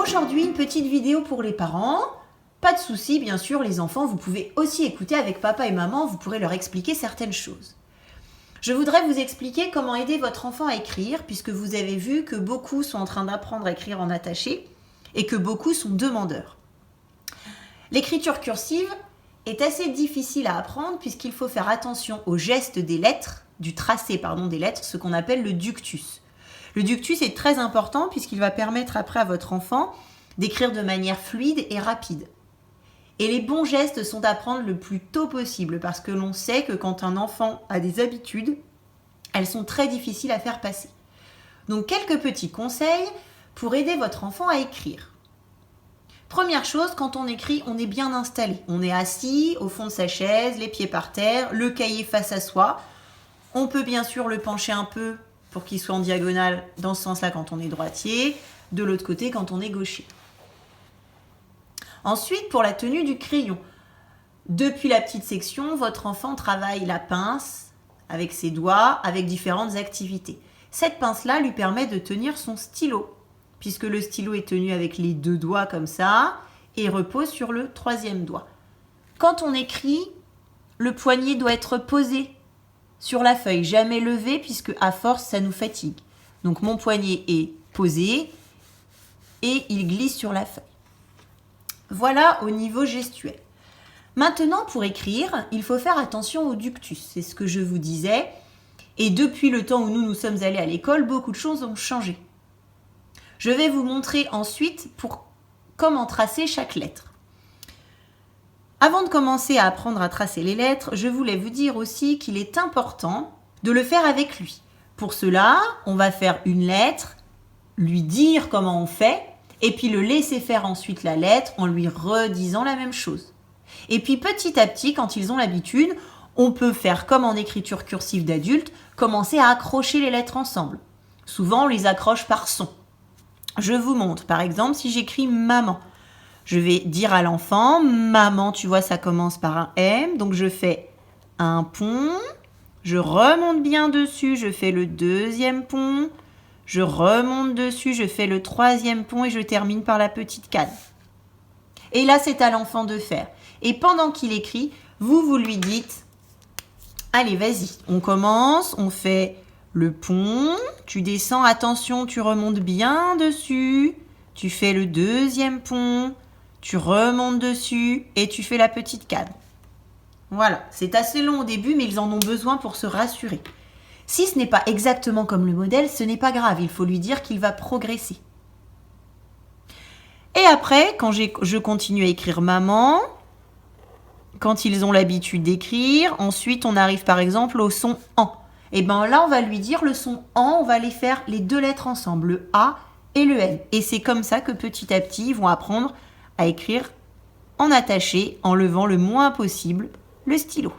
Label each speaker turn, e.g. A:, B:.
A: aujourd'hui une petite vidéo pour les parents. Pas de souci, bien sûr, les enfants, vous pouvez aussi écouter avec papa et maman, vous pourrez leur expliquer certaines choses. Je voudrais vous expliquer comment aider votre enfant à écrire, puisque vous avez vu que beaucoup sont en train d'apprendre à écrire en attaché et que beaucoup sont demandeurs. L'écriture cursive est assez difficile à apprendre puisqu'il faut faire attention aux gestes des lettres, du tracé des lettres, ce qu'on appelle le ductus. Le ductus est très important puisqu'il va permettre après à votre enfant d'écrire de manière fluide et rapide. Et les bons gestes sont à prendre le plus tôt possible parce que l'on sait que quand un enfant a des habitudes, elles sont très difficiles à faire passer. Donc quelques petits conseils pour aider votre enfant à écrire. Première chose, quand on écrit, on est bien installé. On est assis au fond de sa chaise, les pieds par terre, le cahier face à soi. On peut bien sûr le pencher un peu pour qu'il soit en diagonale dans ce sens-là quand on est droitier, de l'autre côté quand on est gaucher. Ensuite, pour la tenue du crayon. Depuis la petite section, votre enfant travaille la pince avec ses doigts, avec différentes activités. Cette pince-là lui permet de tenir son stylo, puisque le stylo est tenu avec les 2 doigts comme ça et repose sur le 3e doigt. Quand on écrit, le poignet doit être posé sur la feuille, jamais levé, puisque à force, ça nous fatigue. Donc mon poignet est posé et il glisse sur la feuille. Voilà au niveau gestuel. Maintenant, pour écrire, il faut faire attention au ductus. C'est ce que je vous disais. Et depuis le temps où nous sommes allés à l'école, beaucoup de choses ont changé. Je vais vous montrer ensuite comment tracer chaque lettre. Avant de commencer à apprendre à tracer les lettres, je voulais vous dire aussi qu'il est important de le faire avec lui. Pour cela, on va faire une lettre, lui dire comment on fait, et puis le laisser faire ensuite la lettre en lui redisant la même chose. Et puis petit à petit, quand ils ont l'habitude, on peut faire comme en écriture cursive d'adulte, commencer à accrocher les lettres ensemble. Souvent, on les accroche par son. Je vous montre, par exemple, si j'écris maman. Je vais dire à l'enfant, maman, tu vois, ça commence par un M, donc je fais un pont, je remonte bien dessus, je fais le 2e pont, je remonte dessus, je fais le 3e pont et je termine par la petite canne. Et là, c'est à l'enfant de faire. Et pendant qu'il écrit, vous lui dites, allez, vas-y, on commence, on fait le pont, tu descends, attention, tu remontes bien dessus, tu fais le 2e pont, tu remontes dessus et tu fais la petite canne. Voilà, c'est assez long au début, mais ils en ont besoin pour se rassurer. Si ce n'est pas exactement comme le modèle, ce n'est pas grave, il faut lui dire qu'il va progresser. Et après, quand je continue à écrire maman, quand ils ont l'habitude d'écrire, ensuite on arrive par exemple au son en. Et bien là, on va lui dire le son en, on va les faire les 2 lettres ensemble, le A et le N. Et c'est comme ça que petit à petit, ils vont apprendre à écrire en attaché, en levant le moins possible le stylo.